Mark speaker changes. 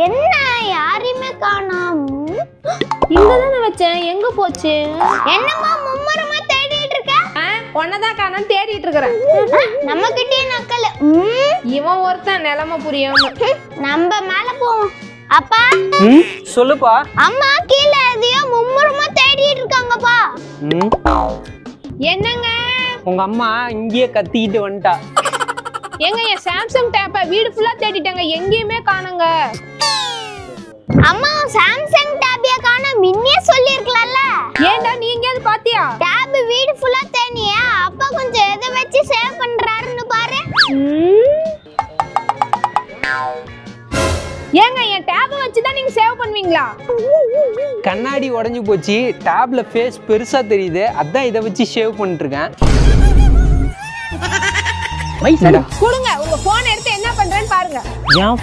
Speaker 1: என்ன யாரையுமே காணோம்.
Speaker 2: இங்க தான வச்சேன், எங்க போச்சு?
Speaker 1: என்னம்மா மும்மரமா தேடிட்டு இருக்க?
Speaker 2: ஒன்னதான் காணோம் தேடிட்டு இருக்கறேன்.
Speaker 1: நம்ம கிட்டே நக்கல.
Speaker 2: இவன் ஒருத்தன் நிலைமை புரியாம.
Speaker 1: நம்ம மேல போவோம். அப்பா
Speaker 3: சொல்லுப்பா.
Speaker 1: அம்மா கீழ எதையோ மும்மரமா தேடிட்டு இருக்காங்கப்பா.
Speaker 2: என்னங்க
Speaker 3: உங்க அம்மா இங்கேயே கத்திக்கிட்டு வந்துட்டா.
Speaker 2: எங்க என் சாம்சங் டேப்பை வீடு ஃபுல்லா தேடிட்டாங்க, எங்கேயுமே காணுங்க.
Speaker 1: அம்மா சாம்சங் டேபியா காணோம், முன்னே சொல்லிருக்கலாம்ல.
Speaker 2: ஏன்டா நீ எங்கயாவது பாத்தியா?
Speaker 1: டேப் வீடு ஃபுல்லா தேனியா? அப்பா கொஞ்சம் எதை வச்சு சேவ் பண்றாருன்னு பாரு.
Speaker 2: ஏங்க என் டேப்பை வச்சு தான் நீங்க சேவ் பண்ணுவீங்களா?
Speaker 3: கண்ணாடி உடைஞ்சு போச்சு, டேப்ல ஃபேஸ் பெருசா தெரியுது, அதான் இதை வச்சு சேவ் பண்ணிட்டு இருக்கேன்.
Speaker 2: கொடுங்க உங்க போன் எடுத்து என்ன பண்றேன்னு பாருங்க.
Speaker 3: ஏன்